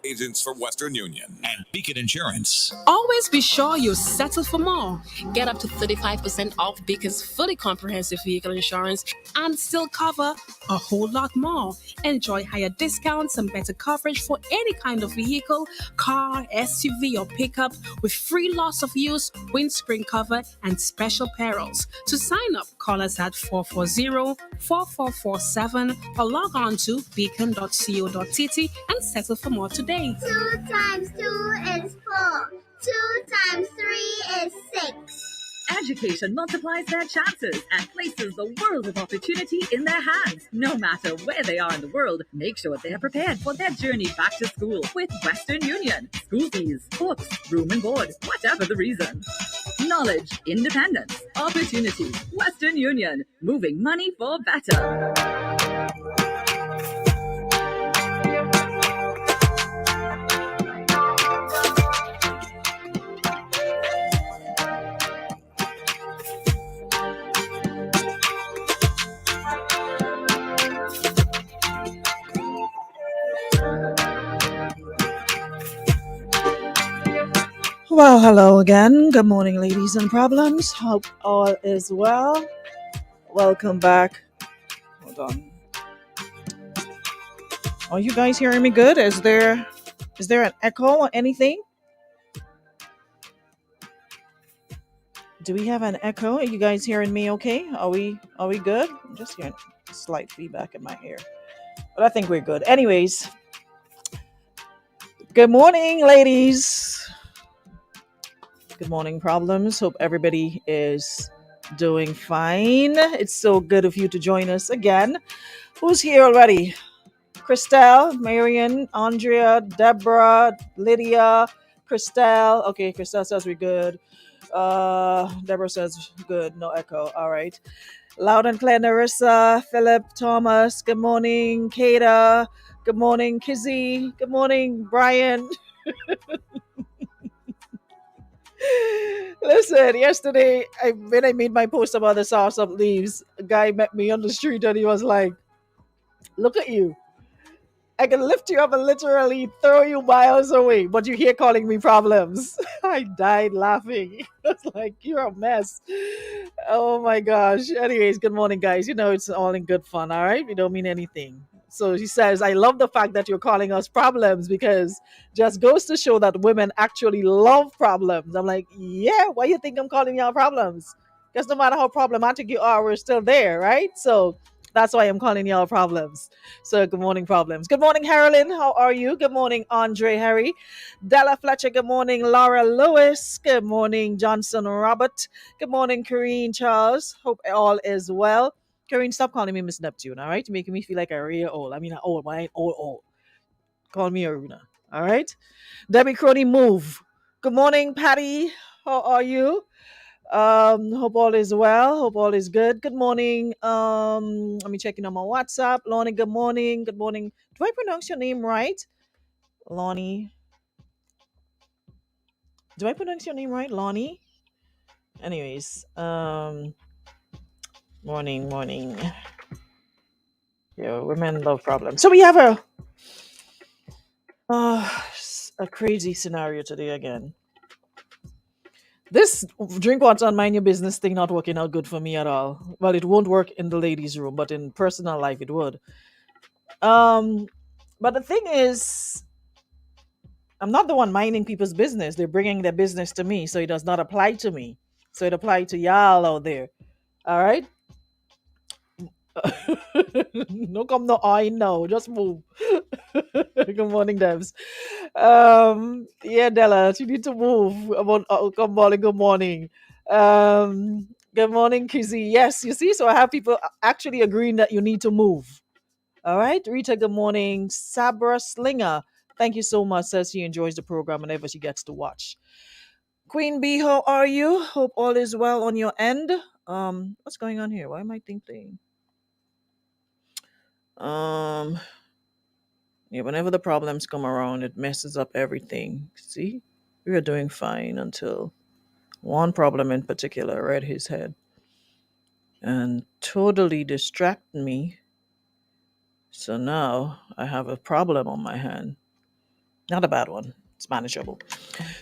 Agents for Western Union and Beacon Insurance. Always be sure you settle for more. Get up to 35% off Beacon's fully comprehensive vehicle insurance and still cover a whole lot more. Enjoy higher discounts and better coverage for any kind of vehicle, car, SUV, or pickup with free loss of use, windscreen cover, and special perils. To sign up, call us at 440-4447 or log on to beacon.co.tt and settle for more today. 2 times 2 is 4. 2 times 3 is 6. Education multiplies their chances and places the world of opportunity in their hands. No matter where they are in the world, make sure they are prepared for their journey back to school with Western Union. School fees, books, room and board, whatever the reason. Knowledge, independence, opportunity. Western Union, moving money for better. Well, hello again. Good morning, ladies and problems. Hope all is well. Welcome back. Hold on. Are you guys hearing me good? Is there an echo or anything? Do we have an echo? Are you guys hearing me okay? Are we good? I'm just hearing slight feedback in my ear. But I think we're good. Anyways, good morning, ladies. Good morning, problems. Hope everybody is doing fine. It's so good of you to join us again. Who's here already? Christelle, Marion, Andrea, Deborah, Lydia, Christelle. Okay, Christelle says we're good. Deborah says good. No echo. All right. Loud and clear, Narissa, Philip, Thomas. Good morning, Kata. Good morning, Kizzy. Good morning, Brian. Listen, yesterday when I made my post about the Sauce Up Leaves, a guy met me on the street and he was like, "Look at you. I can lift you up and literally throw you miles away, but you're here calling me problems." I died laughing. I was like, "You're a mess." Oh my gosh. Anyways, good morning, guys. You know, it's all in good fun, all right? We don't mean anything. So she says, "I love the fact that you're calling us problems because just goes to show that women actually love problems." I'm like, "Yeah, why you think I'm calling y'all problems? Because no matter how problematic you are, we're still there, right?" So that's why I'm calling y'all problems. So good morning, problems. Good morning, Harolyn. How are you? Good morning, Andre Harry. Della Fletcher. Good morning, Laura Lewis. Good morning, Johnson Robert. Good morning, Karine Charles. Hope all is well. Karine, stop calling me Miss Neptune, all right? You're making me feel like a real old. I mean, old, but I ain't old. Call me Aruna, all right? Debbie Crony, move. Good morning, Patty. How are you? Hope all is well. Hope all is good. Good morning. Let me check in on my WhatsApp. Lonnie, good morning. Good morning. Do I pronounce your name right? Lonnie. Do I pronounce your name right? Lonnie? Anyways, morning. Yeah, women love problems. So we have a crazy scenario today again. This drink water and mind your business thing not working out good for me at all. Well, it won't work in the ladies' room, but in personal life it would. But the thing is, I'm not the one minding people's business. They're bringing their business to me, so it does not apply to me. So it applies to y'all out there. All right? No come no I know. Just move. Good morning, Devs. Yeah, Della, you need to move. About come morning, good morning. Good morning, Kizzy. Yes, you see, so I have people actually agreeing that you need to move. All right, Rita, good morning. Sabra Slinger, thank you so much. Says she enjoys the program whenever she gets to watch. Queen Bee, how are you? Hope all is well on your end. What's going on here? Why am I thinking? Yeah, whenever the problems come around, it messes up everything. See, we were doing fine until one problem in particular read his head and totally distracted me. So now I have a problem on my hand. Not a bad one. It's manageable.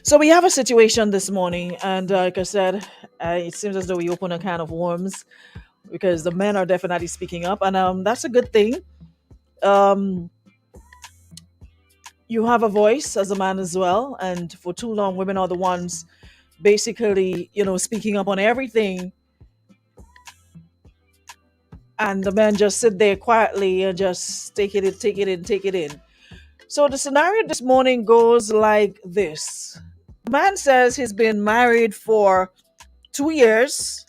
So we have a situation this morning, and like I said, it seems as though we open a can of worms because the men are definitely speaking up, and that's a good thing. Um, you have a voice as a man as well, and for too long, women are the ones basically, speaking up on everything, and the men just sit there quietly and just take it in, take it in, take it in. So the scenario this morning goes like this. The man says he's been married for 2 years.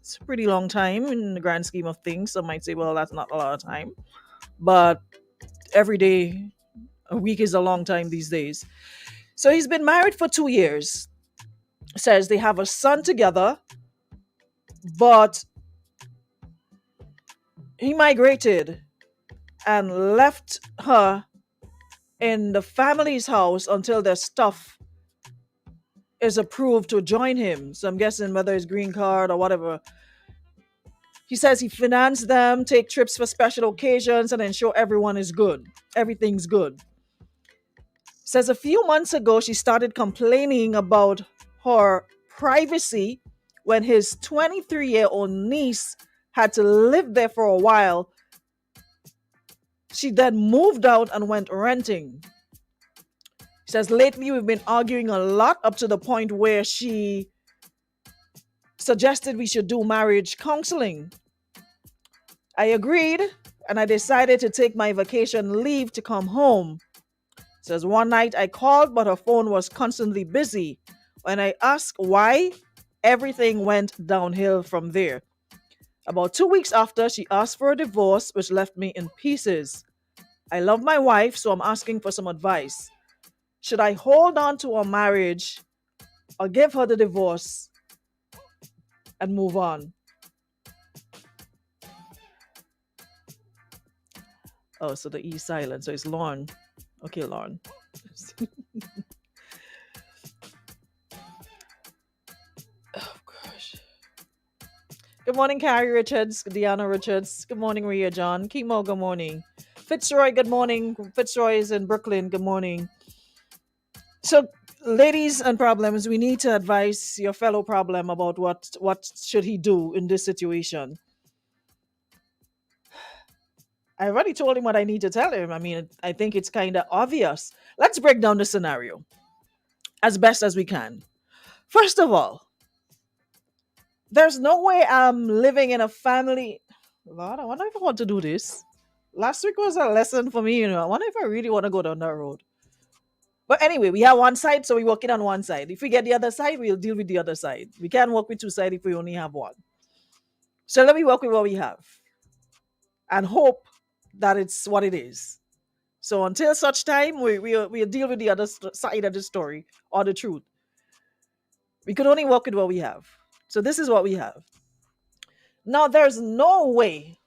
It's a pretty long time in the grand scheme of things. Some might say, well, that's not a lot of time. But every day, a week is a long time these days. So he's been married for 2 years. Says they have a son together, but he migrated and left her in the family's house until their stuff is approved to join him. So I'm guessing whether it's green card or whatever. He says he financed them, take trips for special occasions, and ensure everyone is good. Everything's good. Says a few months ago she started complaining about her privacy when his 23-year-old niece had to live there for a while. She then moved out and went renting. She says lately we've been arguing a lot up to the point where she suggested we should do marriage counseling. I agreed and I decided to take my vacation leave to come home. Says one night I called, but her phone was constantly busy. When I asked why, everything went downhill from there. About 2 weeks after, she asked for a divorce, which left me in pieces. I love my wife, so I'm asking for some advice. Should I hold on to our marriage or give her the divorce and move on? Oh, so the E silent. So it's Lauren. Okay, Lauren. Oh, gosh. Good morning, Carrie Richards, Deanna Richards. Good morning, Ria John. Kimo, good morning. Fitzroy, good morning. Fitzroy is in Brooklyn. Good morning. So, ladies and problems, we need to advise your fellow problem about what should he do in this situation. I already told him what I need to tell him. I mean, I think it's kind of obvious. Let's break down the scenario as best as we can. First of all, there's no way I'm living in a family. Lord, I wonder if I want to do this. Last week was a lesson for me, I wonder if I really want to go down that road. But anyway, we have one side, so we're working on one side. If we get the other side, we'll deal with the other side. We can't work with two sides if we only have one. So let me work with what we have and hope that it's what it is. So until such time, we'll deal with the other side of the story or the truth. We could only work with what we have. So this is what we have. Now, there's no way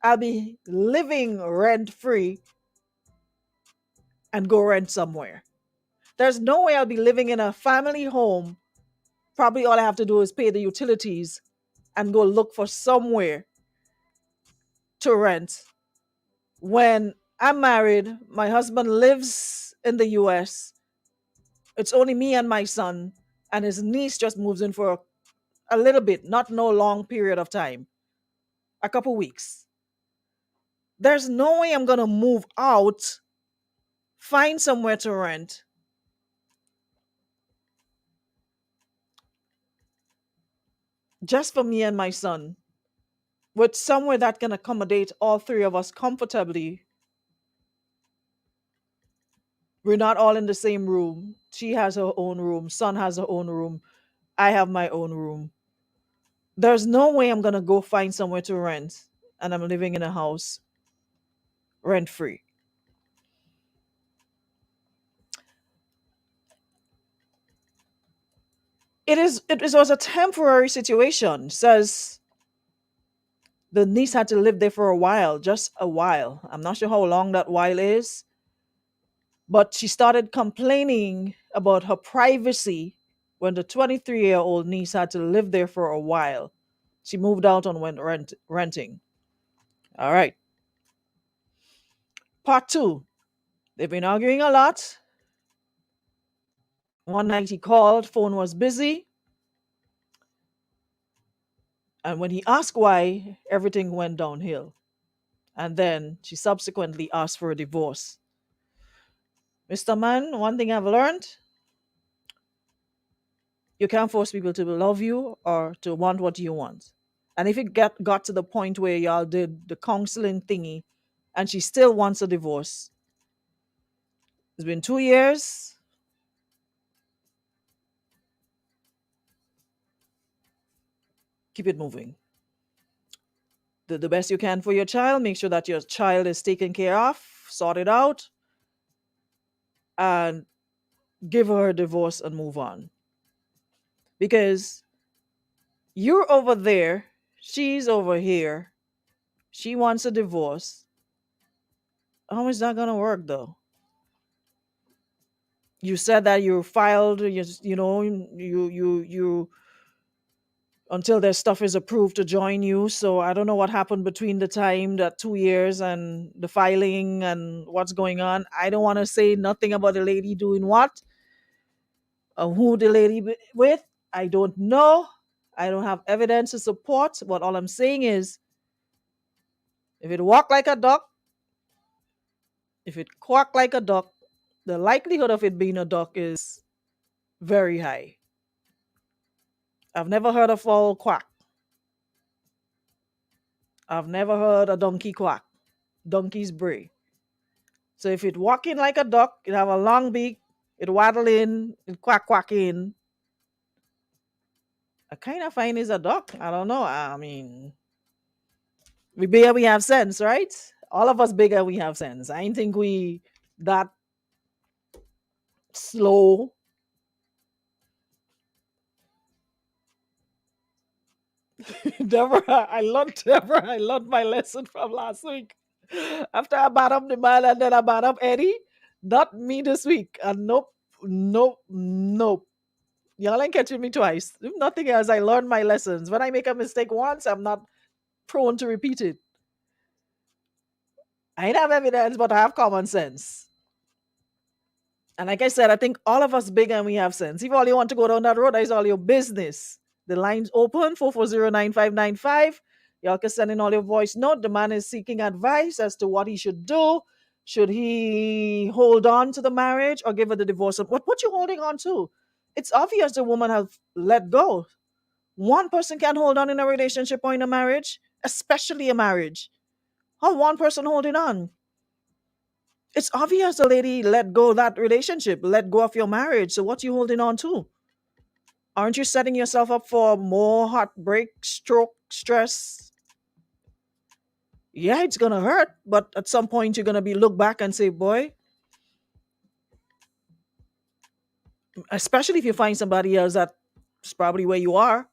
I'll be living rent-free and go rent somewhere. There's no way I'll be living in a family home. Probably all I have to do is pay the utilities and go look for somewhere to rent. When I'm married, my husband lives in the US. It's only me and my son, and his niece just moves in for a little bit, not no long period of time, a couple weeks. There's no way I'm going to move out, find somewhere to rent, just for me and my son, with somewhere that can accommodate all three of us comfortably. We're not all in the same room. She has her own room. Son has her own room. I have my own room. There's no way I'm going to go find somewhere to rent and I'm living in a house rent free. It was a temporary situation. Says the niece had to live there for a while, just a while. I'm not sure how long that while is. But she started complaining about her privacy when the 23-year-old niece had to live there for a while. She moved out and went renting. All right. Part two. They've been arguing a lot. One night he called, phone was busy. And when he asked why, everything went downhill. And then she subsequently asked for a divorce. Mr. Man, one thing I've learned, you can't force people to love you or to want what you want. And if it got to the point where y'all did the counseling thingy and she still wants a divorce, it's been 2 years. Keep it moving. Do the best you can for your child. Make sure that your child is taken care of, sort it out, and give her a divorce and move on. Because you're over there, she's over here, she wants a divorce. How is that gonna work though? You said that you filed, you until their stuff is approved to join you. So I don't know what happened between the time that 2 years and the filing and what's going on. I don't want to say nothing about the lady doing what or who the lady with. I don't know. I don't have evidence to support. But all I'm saying is, if it walk like a duck, if it quack like a duck, the likelihood of it being a duck is very high. I've never heard a fowl quack. I've never heard a donkey quack. Donkeys bray. So if it walking like a duck, it have a long beak, it waddle in, it quack quack in. I kind of find it's a duck. I don't know. I mean, we bigger, we have sense, right? All of us bigger, we have sense. I ain't think we that slow. Deborah, I learned my lesson from last week. After I bought up the man and then I bought up Eddie, not me this week. And nope. Y'all ain't catching me twice. If nothing else, I learned my lessons. When I make a mistake once, I'm not prone to repeat it. I ain't have evidence, but I have common sense. And like I said, I think all of us big and we have sense. If all you want to go down that road, that is all your business. The line's open, 440-9595. Y'all can send in all your voice note. The man is seeking advice as to what he should do. Should he hold on to the marriage or give her the divorce? What you holding on to? It's obvious the woman has let go. One person can hold on in a relationship or in a marriage, especially a marriage. How one person holding on? It's obvious the lady let go of that relationship, let go of your marriage. So what you holding on to? Aren't you setting yourself up for more heartbreak, stroke, stress? Yeah, it's gonna hurt, but at some point you're gonna be look back and say, boy, especially if you find somebody else that's probably where you are,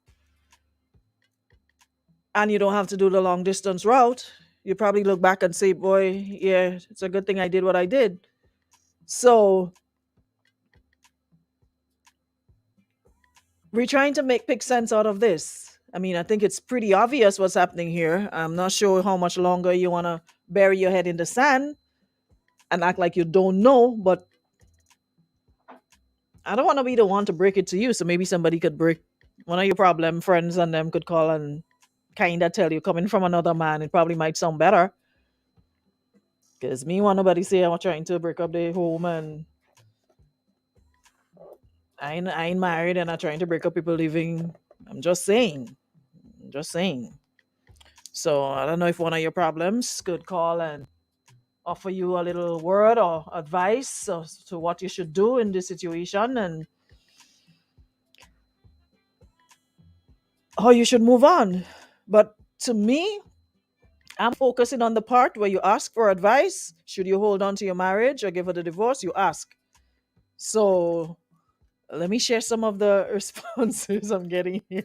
and you don't have to do the long distance route, you probably look back and say, boy, yeah, it's a good thing I did what I did. So we're trying to pick sense out of this. I mean, I think it's pretty obvious what's happening here. I'm not sure how much longer you want to bury your head in the sand and act like you don't know, but I don't want to be the one to break it to you. So maybe somebody could break one of your problem friends and them could call and kind of tell you, coming from another man, it probably might sound better. Because me want nobody say I'm trying to break up the home and I ain't married and I'm trying to break up people living. I'm just saying. So I don't know if one of your problems could call and offer you a little word or advice as to what you should do in this situation and how you should move on. But to me, I'm focusing on the part where you ask for advice. Should you hold on to your marriage or give her the divorce? You ask. So let me share some of the responses I'm getting here.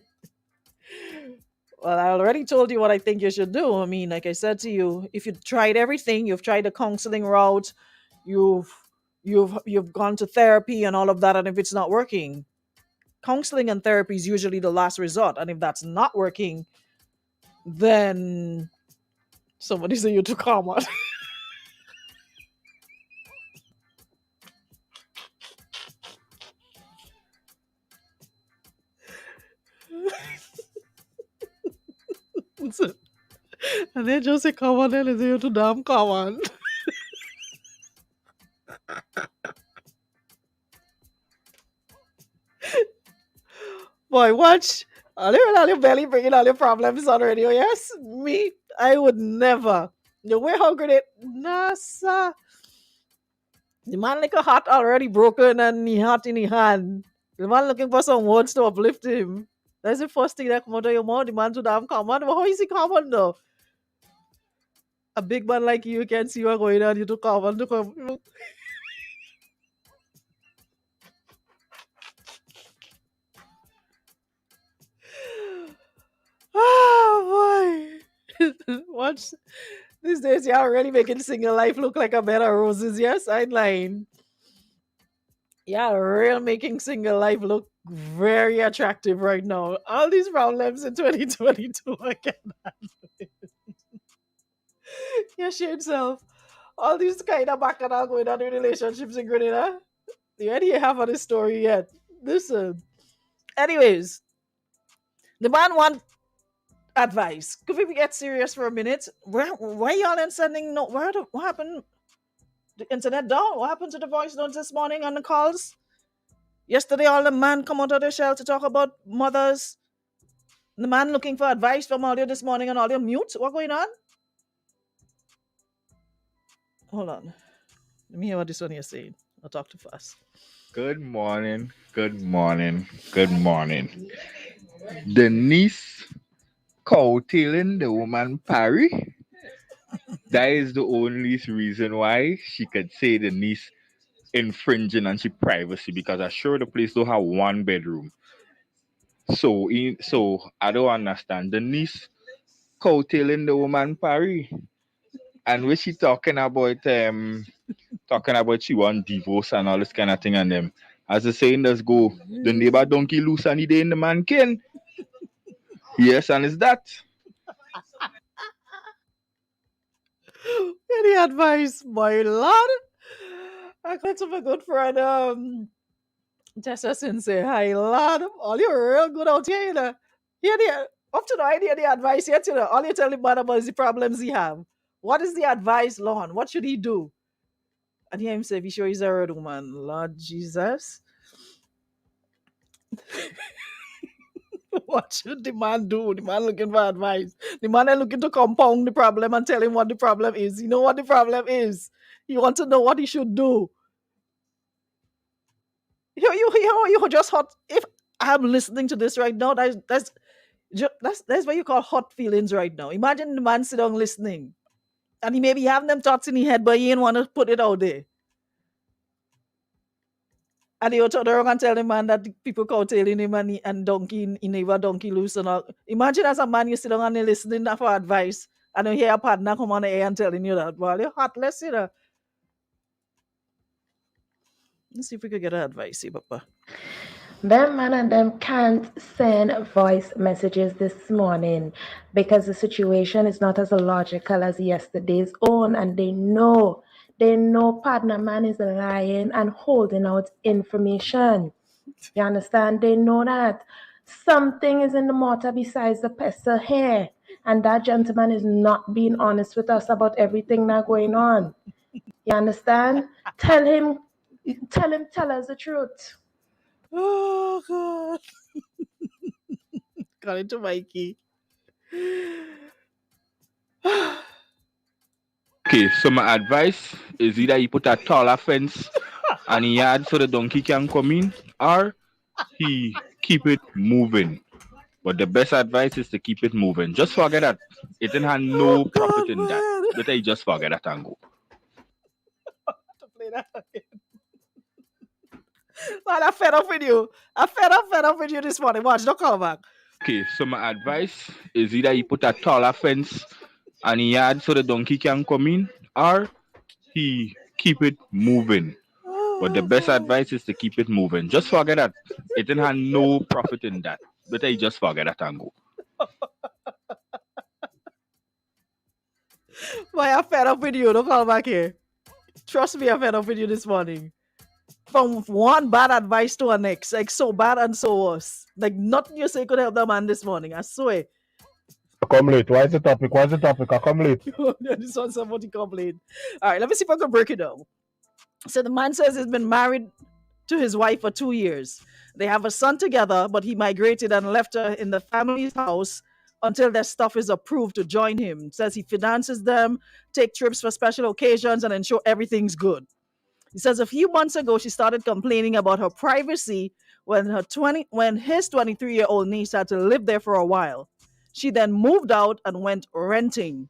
Well, I already told you what I think you should do. I mean, like I said to you, if you've tried everything, you've tried the counseling route, you've gone to therapy and all of that, and if it's not working, counseling and therapy is usually the last resort. And if that's not working, then somebody say you too common. And then just say, come on, then is you too damn common. Boy, watch. All your belly bringing all your problems on radio. Yes, me, I would never. The way how good it, NASA. The man like a heart already broken and he heart in his hand. The man looking for some words to uplift him. That's the first thing that come out of your mouth. The man too damn common. But how is he common though? A big man like you can see what's going on. You too common to come. Oh boy. Watch. These days, you're already making single life look like a bed of roses. Yes, I'm lying. Yeah, real making single life look very attractive right now. All these problems in 2022 again. Yeah, shade self. All these kind of bacchanal going on in relationships in Grenada. You already have on this story yet. Listen. Anyways, the man want advice. Could we get serious for a minute? Why y'all ain't sending no? What happened? The internet down? What happened to the voice notes this morning on the calls? Yesterday, all the man come out of the shell to talk about mothers. The man looking for advice from all you this morning and all you mute. What going on? Hold on. Let me hear what this one you're saying. I'll talk too fast. Good morning, good morning, good morning. Denise cowtailing the woman Parry. That is the only reason why she could say Denise infringing on she privacy, because I sure the place don't have one bedroom. So I don't understand. Denise cowtailing the woman Parry. And when she talking about she want divorce and all this kind of thing, and them, as the saying does go, the neighbor donkey loose and he day in the man kin. Yes, and it's that. Any advice, my lord? I got to my good friend, Tessa Sensei. Hi, lad. All you're real good out here, you know. Here, up to the idea, the advice yet, you know. All you tell the man about is the problems he have. What is the advice, Lord? What should he do? And hear him say, be sure he's a red woman. Lord Jesus. What should the man do? The man looking for advice. The man is looking to compound the problem and tell him what the problem is. You know what the problem is. You want to know what he should do. You just hot. If I'm listening to this right now, that's what you call hot feelings right now. Imagine the man sit down listening, and he maybe having them thoughts in his head, but he ain't want to put it out there. And he turn around and tell the man that the people cowtailing him and donkey, he never donkey loose and all. Imagine as a man you sit down and you listening for advice, and you hear a partner come on the air and telling you that, well, you're heartless, you know. Let's see if we could get an advice here, Papa. Them man and them can't send voice messages this morning because the situation is not as logical as yesterday's own, and they know partner man is lying and holding out information. You understand? They know that something is in the mortar besides the pestle here, and that gentleman is not being honest with us about everything that's going on. You understand? Tell us the truth. Oh, God. Got into Mikey. Okay, so my advice is either he put a taller fence and he yard so the donkey can come in, or he keep it moving. But the best advice is to keep it moving. Just forget that. It didn't have no profit in that. Better you just forget that and go. To play that again. Man, I'm fed up with you. I'm fed up with you this morning. Watch, don't call back. Okay, so my advice is either he put a taller fence and he yard so the donkey can come in, or he keep it moving. But the best advice is to keep it moving. Just forget that. It didn't have no profit in that. Better you just forget that and go. Why I'm fed up with you. Don't call back here. Trust me, I'm fed up with you this morning. From one bad advice to the next. Like so bad and so worse. Like nothing you say could help the man this morning. I swear. I come late. Why is the topic? What's the topic? I come late. This one's somebody complained. All right, let me see if I can break it down. So the man says he's been married to his wife for 2 years. They have a son together, but he migrated and left her in the family's house until their stuff is approved to join him. Says he finances them, take trips for special occasions, and ensure everything's good. He says a few months ago she started complaining about her privacy when his 23-year-old niece had to live there for a while. She then moved out and went renting.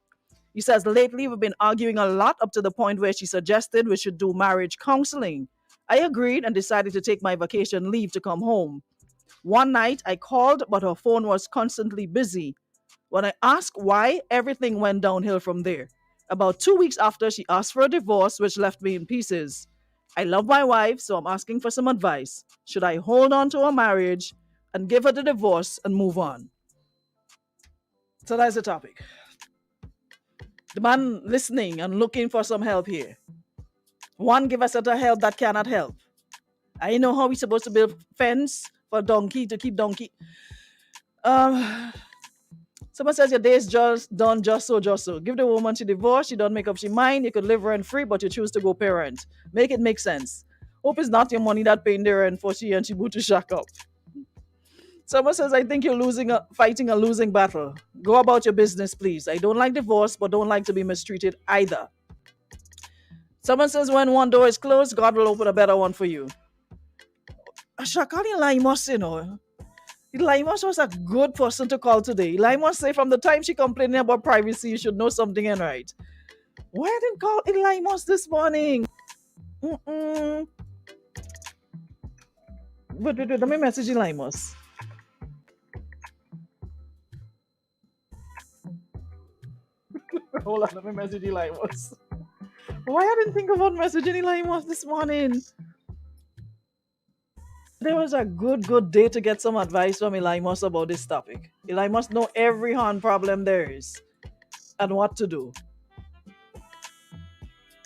He says lately we've been arguing a lot up to the point where she suggested we should do marriage counseling. I agreed and decided to take my vacation leave to come home. One night I called, but her phone was constantly busy. When I asked why, everything went downhill from there. About 2 weeks after, she asked for a divorce, which left me in pieces. I love my wife, so I'm asking for some advice. Should I hold on to our marriage and give her the divorce and move on? So that's the topic. The man listening and looking for some help here. One, give us a help that cannot help. I know how we're supposed to build fence for donkey to keep donkey. Someone says your day is just done just so. Give the woman she divorced, she don't make up she mind. You could live rent free, but you choose to go parent. Make it make sense. Hope it's not your money that paying the rent for she and she boot to shack up. Someone says, I think you're fighting a losing battle. Go about your business, please. I don't like divorce, but don't like to be mistreated either. Someone says, when one door is closed, God will open a better one for you. Shakali Laimos, you know. Laimos was a good person to call today. Laimos say from the time she complaining about privacy, you should know something ain't right. Why I didn't call Laimos this morning? Wait, let me message Laimos. Hold on, let me message Laimos. Why I didn't think about messaging Laimos this morning? There was a good day to get some advice from Elaimos about this topic. Elaimos know every hand problem there is and what to do.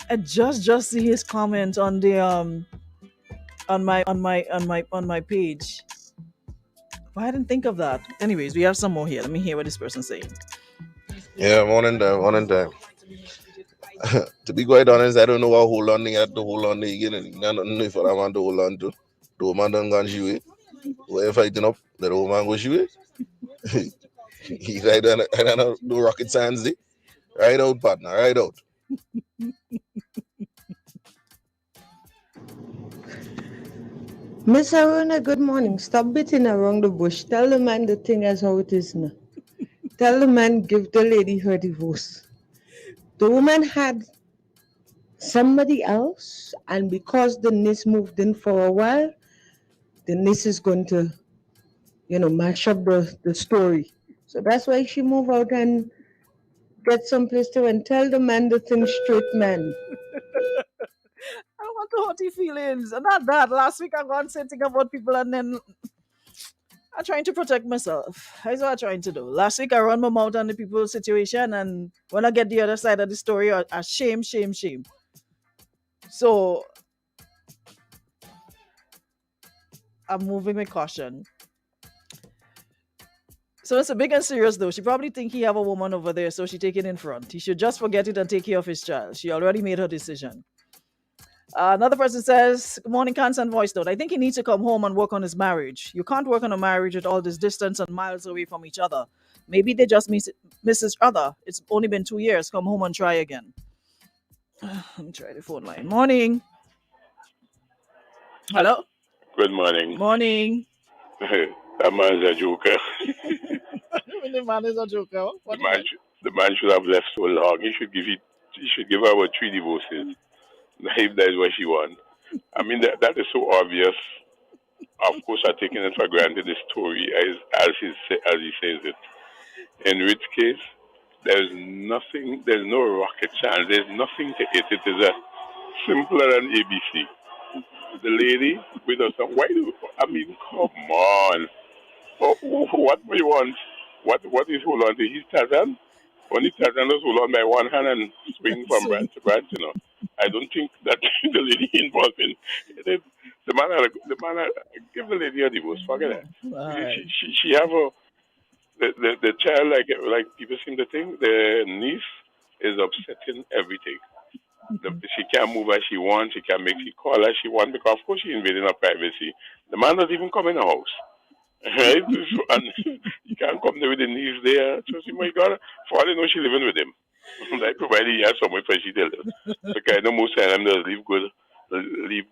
I just see his comment on the on my page. Why I didn't think of that. Anyways, we have some more here. Let me hear what this person's saying. Yeah, morning time. To be quite honest, I don't know what hold on they had to hold on again. I don't know if I want to hold on to. The woman done gone she way. We're fighting up, the woman go she way. He ride on I don't know, do rocket science day. Ride out, partner, ride out. Miss Aruna, good morning. Stop beating around the bush. Tell the man the thing as how it is now. Tell the man give the lady her divorce. The woman had somebody else, and because the niece moved in for a while, the niece is going to, match up the story. So that's why she moved out and get someplace to and tell the man the thing straight, man. I don't want to hurt your feelings. And not that. Last week I got something about people and then I'm trying to protect myself. That's what I'm trying to do. Last week I run my mouth on the people's situation, and when I get the other side of the story, I shame. So I'm moving with caution. So it's a big and serious though. She probably think he have a woman over there, so she take it in front. He should just forget it and take care of his child. She already made her decision. Another person says, good morning, Constant Voice Note. I think he needs to come home and work on his marriage. You can't work on a marriage with all this distance and miles away from each other. Maybe they just miss each other. It's only been 2 years. Come home and try again. Let me try the phone line. Morning. Hello? Good morning. Morning. That man's a joker. The man is a joker. The man should have left so long. He should give her about 3 divorces. If that is what she wants. I mean, that is so obvious. Of course, I'm taking it for granted, the story as he says it. In Rick's case, there's no rocket science. There's nothing to it. It is a simpler than ABC. The lady with us, come on. What do you want? What is hold on to? He's Tarzan? Only Tarzan does hold on by one hand and swing from branch to branch, I don't think that the lady involved in it. The man give the lady a divorce. Forget that. Right. She have the child, like people seem to think, the niece is upsetting everything. She can't move as she wants. She can't make she call as she wants because, of course, she's invading her privacy. The man doesn't even come in the house. Right? So, and you can't come there with the niece there. So she, my God, for all I know, she living with him. Like, provided he has somewhere for she tell them. So, kind of most of them just leave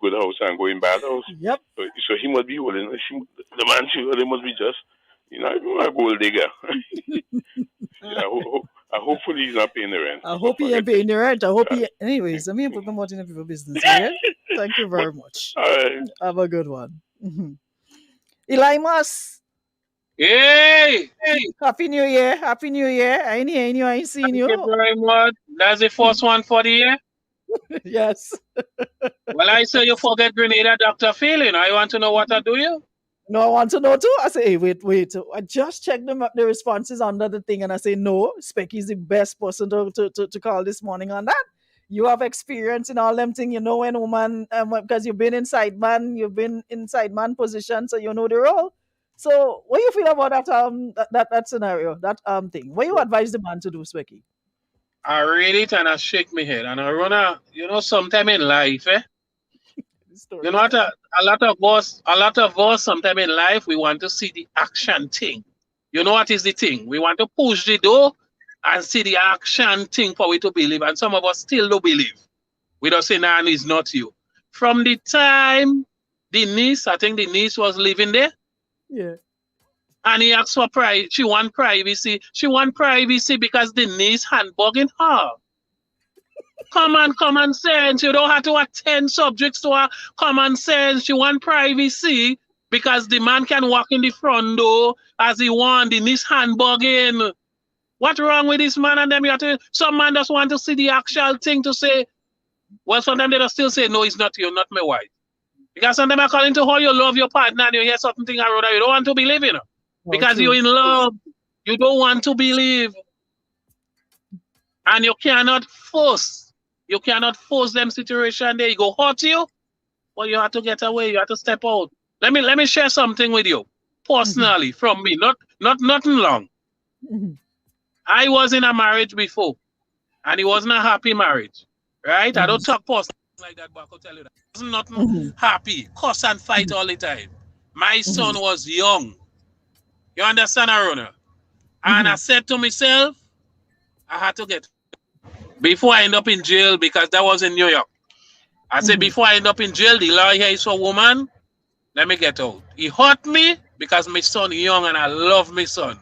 good house and go in bad house. Yep. So he must be holding, the man she holding must be just, a gold digger. Hopefully he's not paying the rent. I hope he ain't paying the rent. I hope he. Anyways, let me put them out in the people business. Yeah? Thank you very much. All right. Have a good one. Eli Moss. Hey! Happy New Year. Happy New Year. I ain't hearing you. I ain't seen you. Thank you very much. That's the first one for the year? Yes. Well, I say you forget Grenada, Dr. Feeling. I want to know what I do you. No, I want to know too. I say, hey, wait. I just checked the responses under the thing, and I say, no, Specky's the best person to call this morning on that. You have experience in all them things. You know when woman, because you've been inside man position, so you know the role. So what do you feel about that scenario, that thing? What you advise the man to do, Specky? I read it and I shake my head. And I run sometime in life, you know what? A lot of us, sometime in life, we want to see the action thing. You know what is the thing? We want to push the door and see the action thing for we to believe. And some of us still don't believe. We don't say, nah, it's not you. From the time I think the niece was living there. Yeah. And he asked for privacy. She want privacy. She want privacy because the niece handbugging her. Common sense. You don't have to attend subjects to her. Common sense. She want privacy because the man can walk in the front door as he want. The niece handbugging. What's wrong with this man and them? Some man just want to see the actual thing to say. Well, sometimes they just still say, no, it's not you, not my wife. Because sometimes according to how you love your partner and you hear something around that you don't want to believe in. Because you're in love. You don't want to believe. And you cannot force them situation there. You go hurt you, but you have to get away. You have to step out. Let me share something with you. Personally, from me. Not nothing long. I was in a marriage before. And it wasn't a happy marriage. Right? I don't talk personally like that, but I could tell you that. It wasn't nothing happy. Cuss and fight all the time. My son was young. You understand, Arona? And I said to myself, I had to get before I end up in jail, because that was in New York. I said, before I end up in jail, the law here is for woman. Let me get out. He hurt me because my son is young and I love my son.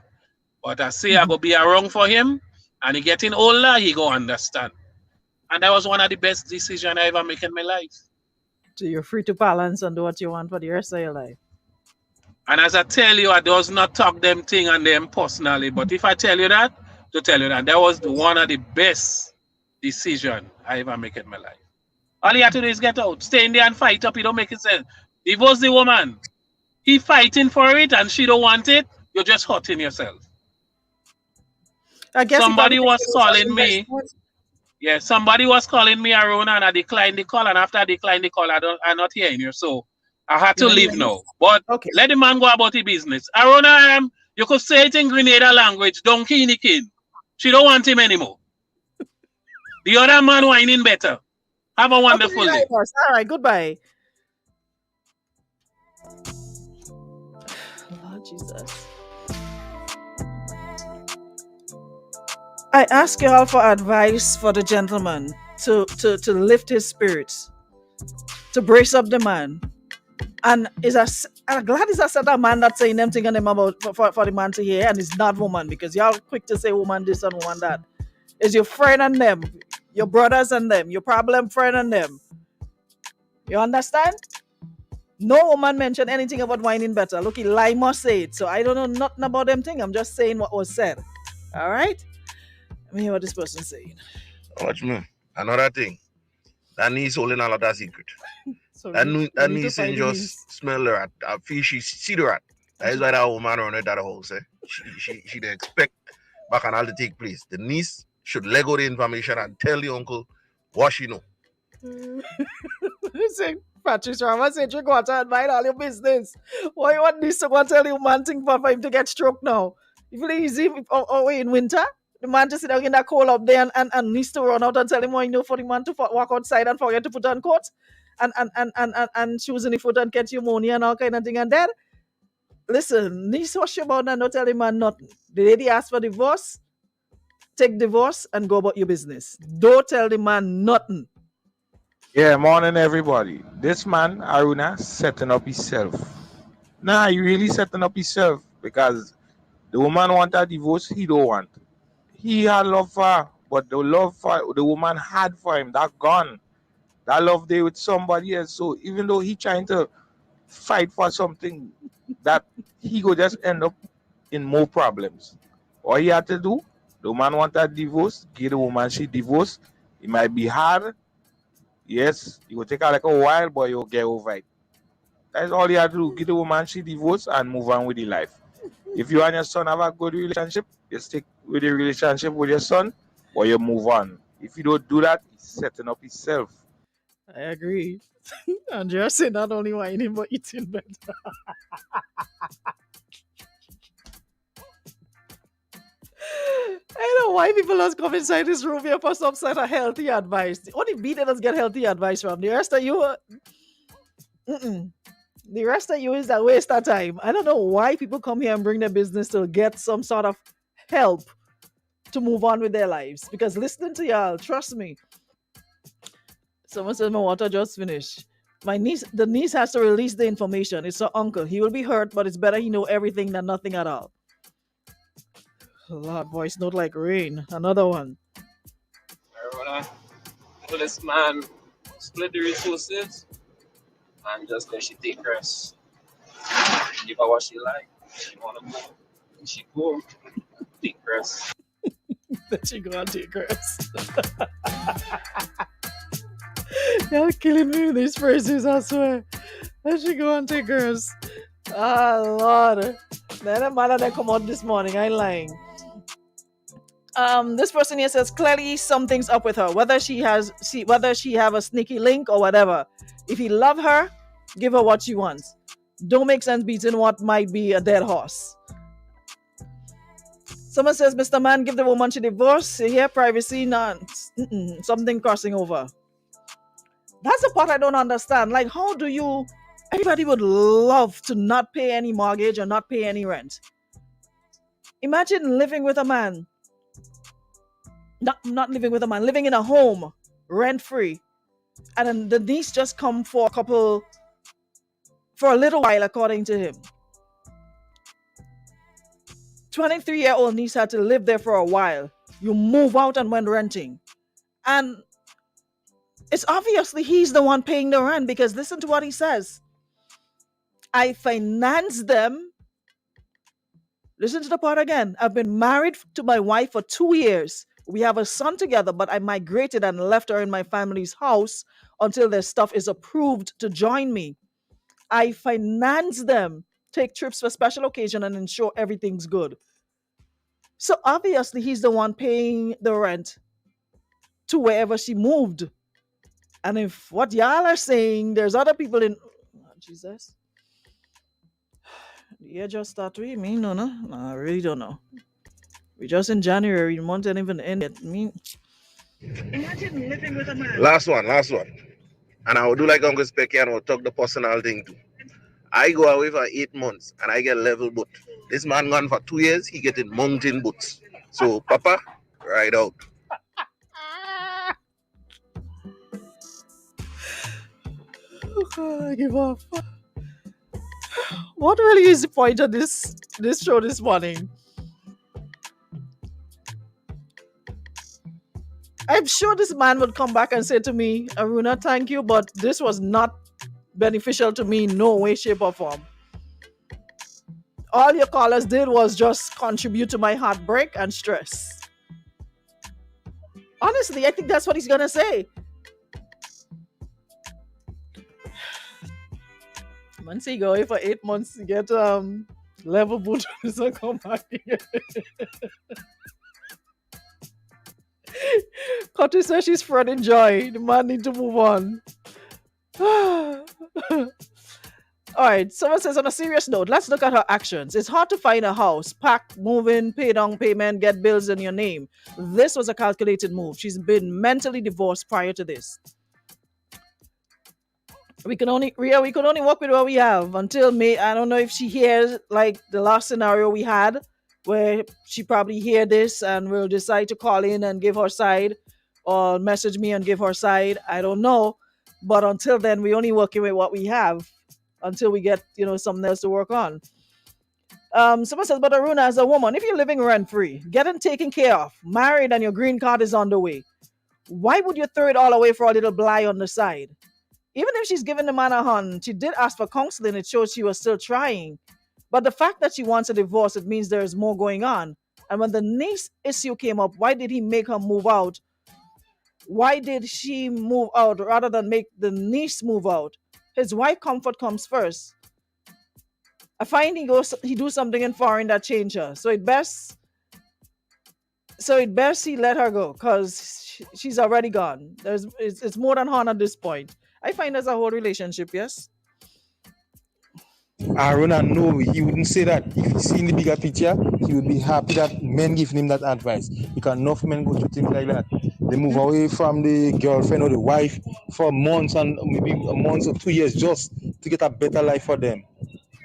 But I say I go be wrong for him, and he getting older, he go understand. And that was one of the best decisions I ever make in my life. So you're free to balance and do what you want for the rest of your life. And as I tell you, I does not talk them thing and them personally. But if I tell you that, that was one of the best decisions I ever make in my life. All you have to do is get out. Stay in there and fight up. It don't make sense. Divorce the woman. He fighting for it and she don't want it. You're just hurting yourself. I guess somebody was calling me. Yeah, somebody was calling me, Arona, and I declined the call. And after I declined the call, I'm not hearing you. So I had to leave now. But let the man go about the business. Arona, you could say it in Grenada language, donkey in the king. She don't want him anymore. The other man whining better. Have a wonderful day. All right, goodbye. Lord Jesus. I ask you all for advice for the gentleman to lift his spirits, to brace up the man. And I'm glad it's a set of man that's saying them thing and them about for the man to hear, and it's not woman, because y'all quick to say woman this and woman that. It's your friend and them, your brothers and them, your problem friend and them. You understand? No woman mentioned anything about whining better. Look, Eli must say it. So I don't know nothing about them thing. I'm just saying what was said. All right? Let me hear what this person's saying. Watch me. Another thing. That niece holding all of that secret. That niece ain't just smell the rat. I feel she see the rat. That is why that woman run out of the house. She they expect bacchanal to take place. The niece should lego the information and tell the uncle what she know. Say, Patrice Rama said you go out and mind all your business. Why you want this to go tell you man thing for him to get stroke now? You feel easy or in winter? The man to sit down in that cold up there and needs to run out and tell him why you know for the man to walk outside and forget to put on coat and shoes in the foot and catch pneumonia and all kind of thing. And then listen, niece wash your mouth and not tell the man nothing. The lady asked for divorce, take divorce and go about your business. Don't tell the man nothing. Yeah, morning everybody. This man, Aruna, setting up himself. Nah, he really setting up himself because the woman want a divorce, he don't want. He had love for her, but the love for the woman had for him, that gone. That love there with somebody else. So even though he trying to fight for something that he go just end up in more problems. All he had to do, the woman want a divorce, give the woman she divorce. It might be hard. Yes, it will take her like a while, but you'll get over it. That's all you have to do. Give the woman she divorce and move on with the life. If you and your son have a good relationship, you stick with the relationship with your son, or you move on. If you don't do that, he's setting up himself. I agree. Andrea said not only whining but eating better. I know why people just come inside this room here for some sort of healthy advice. Only beaters get healthy advice from. The rest of you, the rest of you is a waste of time. I don't know why people come here and bring their business to get some sort of help to move on with their lives. Because listening to y'all, trust me. Someone says my water just finished. The niece has to release the information. It's her uncle. He will be hurt, but it's better he know everything than nothing at all. Lord, voice note like rain. Another one. So this man split the resources and just let she take rest. Give her what she like. She wanna go. She go. Take rest. Let she go and take rest. Y'all killing me with these phrases, I swear. Let she go and take rest. Oh Lord. Then a man that come out this morning, I ain't lying. This person here says clearly something's up with her, whether she have a sneaky link or whatever. If he love her, give her what she wants. Don't make sense beating what might be a dead horse. Someone says, Mr. Man, give the woman she divorce. Here, privacy, none. Something crossing over. That's the part I don't understand. Like, how do you... Everybody would love to not pay any mortgage or not pay any rent. Imagine living with a man. Not living with a man, living in a home, rent-free. And then the niece just come for a little while, according to him. 23-year-old niece had to live there for a while. You move out and went renting. And it's obviously he's the one paying the rent because listen to what he says. I finance them. Listen to the part again. I've been married to my wife for 2 years. We have a son together, but I migrated and left her in my family's house until their stuff is approved to join me. I finance them, take trips for special occasion, and ensure everything's good. So obviously, he's the one paying the rent to wherever she moved. And if what y'all are saying, there's other people in... Oh, Jesus. Yeah, just start with me. No, I really don't know. We're just in January. The month ain't even ended. Imagine living with a man. Last one. And I will do like Uncle Specky and I will talk the personal thing too. I go away for 8 months and I get level boot. This man gone for 2 years, he getting mountain boots. So, Papa, ride out. I give up. What really is the point of this show this morning? I'm sure this man would come back and say to me, Aruna, thank you, but this was not beneficial to me in no way, shape, or form. All your callers did was just contribute to my heartbreak and stress. Honestly, I think that's what he's gonna say. Once he go away for 8 months to get level boot, so come back here. Cotty says she's spreading joy. The man need to move on. All right. Someone says, on a serious note, let's look at her actions. It's hard to find a house, pack, move in, pay down payment, get bills in your name. This was a calculated move. She's been mentally divorced prior to this. We can only work with what we have until May. I don't know if she hears like the last scenario we had, where she probably hear this and will decide to call in and give her side, or message me and give her side. I don't know, but until then, we only working with what we have until we get something else to work on. Someone says, but Aruna, as a woman, if you're living rent free, getting taken care of, married, and your green card is on the way, why would you throw it all away for a little bly on the side? Even if she's given the man a hand, she did ask for counseling. It shows she was still trying. But the fact that she wants a divorce, it means there's more going on. And when the niece issue came up, why did he make her move out? Why did she move out rather than make the niece move out? His wife comfort comes first. I find he do something in foreign that change her. So it best he let her go, because she's already gone. It's more than harm at this point. I find there's a whole relationship, yes. Aruna, no, he wouldn't say that. If he seen the bigger picture, he would be happy that men give him that advice. Because enough men go through things like that. They move away from the girlfriend or the wife for months and maybe a month or 2 years just to get a better life for them.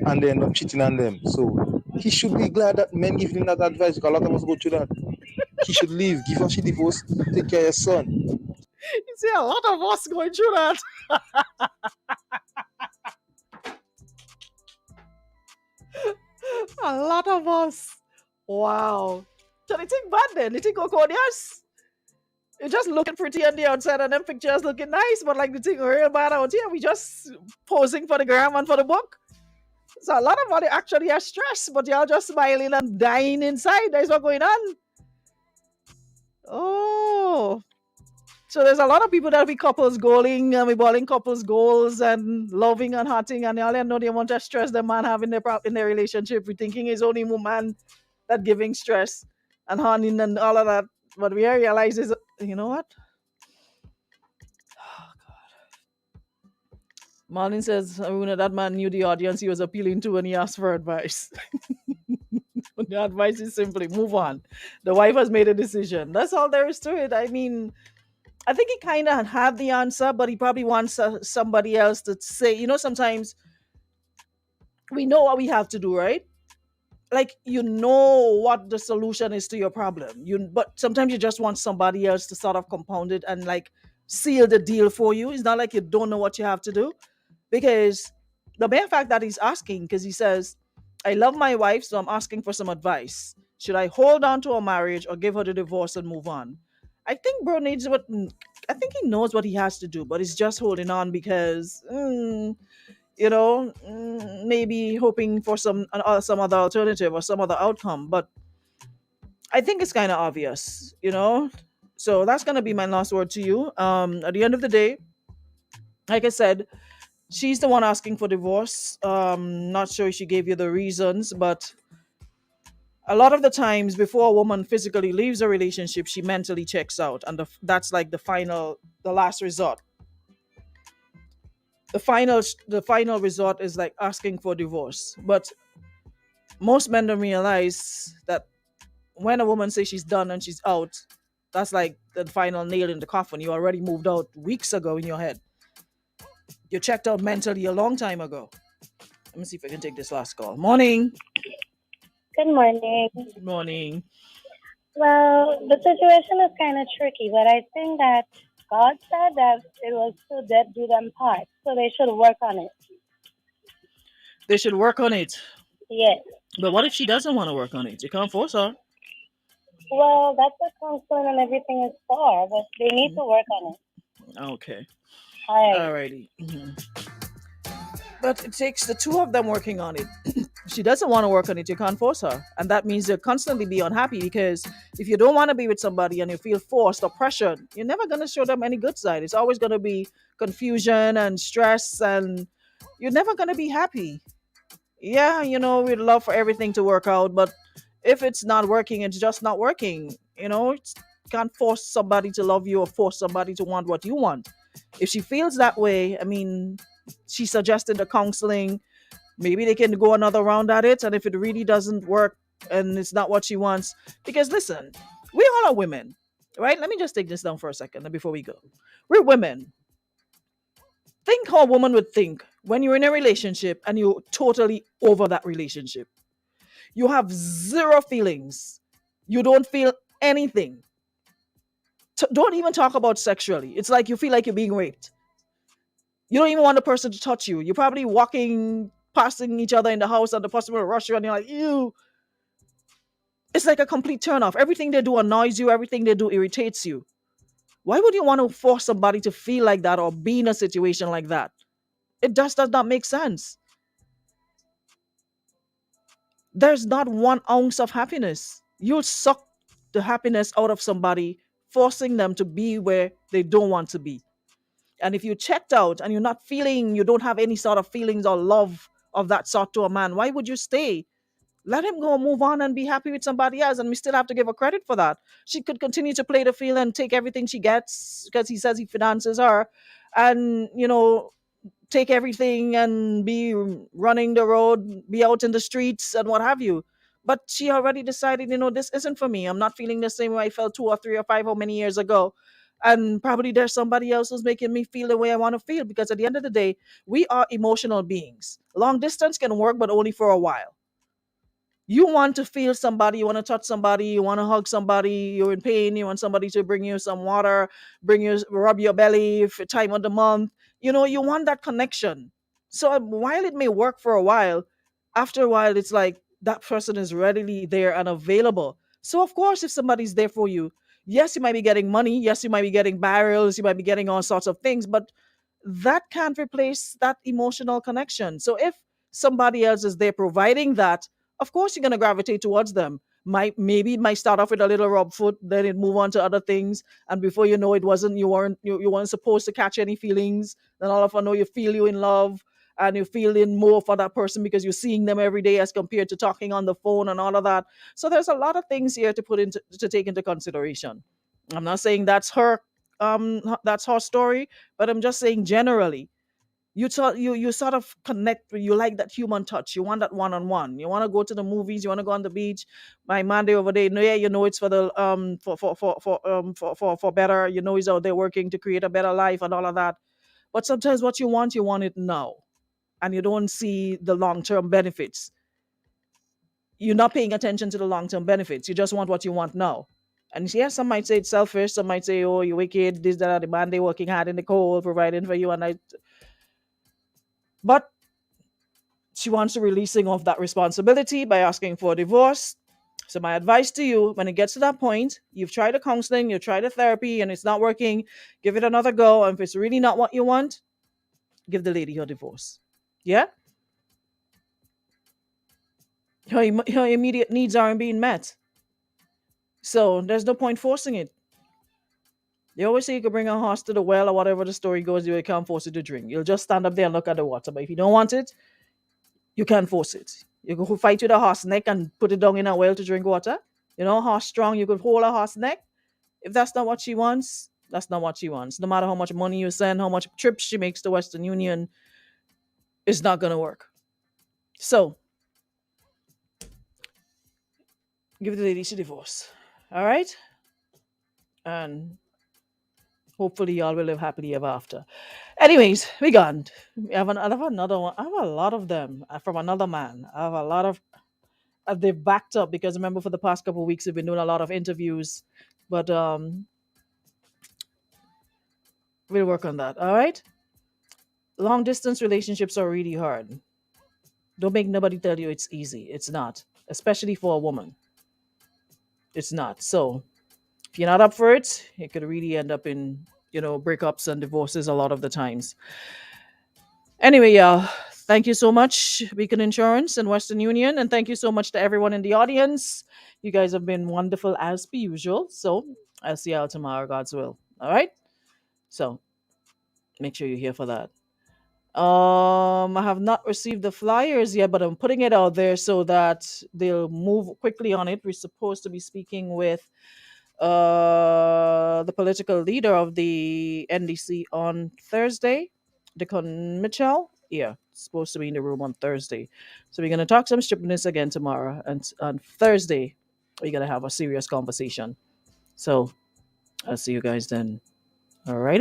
And they end up cheating on them. So he should be glad that men give him that advice, because a lot of us go through that. He should leave, give her she divorce, take care of your son. You see, a lot of us going through that. A lot of us. Wow. So they think bad then. They think, okay, yes. You're just looking pretty on the outside and them pictures looking nice, but like the thing real bad out here, we just posing for the gram and for the book. So a lot of money actually are stressed, but y'all just smiling and dying inside. That's what's going on. Oh. So there's a lot of people that be couples goaling and we balling couples goals and loving and hurting, and all they know they want to stress the man having in their relationship. We thinking it's only woman that giving stress and hunting and all of that. But we realize is, you know what? Oh God. Marlon says, that man knew the audience he was appealing to when he asked for advice. The advice is simply move on. The wife has made a decision. That's all there is to it. I mean, I think he kind of had the answer, but he probably wants somebody else to say, sometimes we know what we have to do, right? Like, you know what the solution is to your problem. But sometimes you just want somebody else to sort of compound it and like seal the deal for you. It's not like you don't know what you have to do, because the mere fact that he's asking, because he says, I love my wife, so I'm asking for some advice. Should I hold on to a marriage or give her the divorce and move on? I think bro needs I think he knows what he has to do, but he's just holding on because, maybe hoping for some other alternative or some other outcome. But I think it's kind of obvious, So that's gonna be my last word to you. At the end of the day, like I said, she's the one asking for divorce. Not sure if she gave you the reasons, but a lot of the times before a woman physically leaves a relationship, she mentally checks out, and that's like the last resort. The final resort is like asking for divorce. But most men don't realize that when a woman says she's done and she's out, that's like the final nail in the coffin. You already moved out weeks ago in your head. You checked out mentally a long time ago. Let me see if I can take this last call. Morning. Good morning. Good morning. Well, the situation is kind of tricky, but I think that God said that it was till death do them part, so they should work on it. They should work on it. Yes. But what if she doesn't want to work on it? You can't force her. Well, that's what counseling and everything is for, but they need to work on it. Okay. Alrighty. Mm-hmm. But it takes the two of them working on it. If she doesn't want to work on it, you can't force her. And that means you'll constantly be unhappy, because if you don't want to be with somebody and you feel forced or pressured, you're never going to show them any good side. It's always going to be confusion and stress, and you're never going to be happy. Yeah, we'd love for everything to work out, but if it's not working, it's just not working. You can't force somebody to love you or force somebody to want what you want. If she feels that way, I mean, she suggested the counseling. Maybe they can go another round at it, and if it really doesn't work and it's not what she wants, because listen, we all are women, right? Let me just take this down for a second before we go. We're women. Think how a woman would think when you're in a relationship and you're totally over that relationship. You have zero feelings. You don't feel anything. Don't even talk about sexually. It's like you feel like you're being raped. You don't even want the person to touch you. You're probably walking, passing each other in the house, and the person will rush you, and you're like, ew. It's like a complete turn off. Everything they do annoys you, everything they do irritates you. Why would you want to force somebody to feel like that or be in a situation like that? It just does not make sense. There's not 1 ounce of happiness. You'll suck the happiness out of somebody, forcing them to be where they don't want to be. And if you checked out and you're not feeling, you don't have any sort of feelings or love of that sort to a man, why would you stay? Let him go, move on, and be happy with somebody else. And we still have to give her credit for that. She could continue to play the field and take everything she gets because he says he finances her, and take everything and be running the road, be out in the streets and what have you. But she already decided, this isn't for me. I'm not feeling the same way I felt 2 or 3 or 5 or many years ago. And probably there's somebody else who's making me feel the way I want to feel, because at the end of the day, we are emotional beings. Long distance can work, but only for a while. You want to feel somebody, you want to touch somebody, you want to hug somebody, you're in pain, you want somebody to bring you some water, rub your belly for time of the month. You want that connection. So while it may work for a while, after a while, it's like that person is readily there and available. So of course, if somebody's there for you, yes, you might be getting money, yes, you might be getting barrels, you might be getting all sorts of things, but that can't replace that emotional connection. So if somebody else is there providing that, of course you're going to gravitate towards them. Maybe it might start off with a little rub foot, then it move on to other things, and before you know, you weren't supposed to catch any feelings. Then all of a sudden you feel you in love, and you're feeling more for that person because you're seeing them every day as compared to talking on the phone and all of that. So there's a lot of things here to take into consideration. I'm not saying that's her story, but I'm just saying generally, you sort of connect. You like that human touch. You want that one-on-one. You want to go to the movies. You want to go on the beach. My man there over there, yeah, it's for the for better. He's out there working to create a better life and all of that. But sometimes what you want it now, and you don't see the long-term benefits. You're not paying attention to the long-term benefits. You just want what you want now. And yes, some might say it's selfish. Some might say, "Oh, you wicked. This, that, the man they working hard in the cold, providing for you." But she wants to releasing of that responsibility by asking for a divorce. So my advice to you, when it gets to that point, you've tried the counseling, you've tried the therapy, and it's not working, give it another go. And if it's really not what you want, give the lady her divorce. Yeah? Her immediate needs aren't being met. So there's no point forcing it. They always say you can bring a horse to the well, or whatever the story goes, you can't force it to drink. You'll just stand up there and look at the water. But if you don't want it, you can't force it. You can fight with a horse neck and put it down in a well to drink water. Horse strong, you could hold a horse neck. If that's not what she wants, that's not what she wants. No matter how much money you send, how much trips she makes to Western Union, it's not going to work. So, give the lady a divorce. All right? And hopefully y'all will live happily ever after. Anyways, we gone. I have another one. I have a lot of them from another man. I have a lot of they've backed up, because remember, for the past couple of weeks we've been doing a lot of interviews, but we'll work on that. All right. Long distance relationships are really hard. Don't make nobody tell you it's easy. It's not, especially for a woman. It's not. So if you're not up for it, it could really end up in breakups and divorces a lot of the times. Anyway, y'all, thank you so much, Beacon Insurance and Western Union. And thank you so much to everyone in the audience. You guys have been wonderful as per usual. So I'll see y'all tomorrow, God's will. All right? So make sure you're here for that. I have not received the flyers yet, but I'm putting it out there so that they'll move quickly on it. We're supposed to be speaking with the political leader of the NDC on Thursday. Decon Mitchell. Yeah, supposed to be in the room on Thursday. So we're gonna talk some stupidness again tomorrow, and on Thursday we're gonna have a serious conversation. So I'll see you guys then. All right.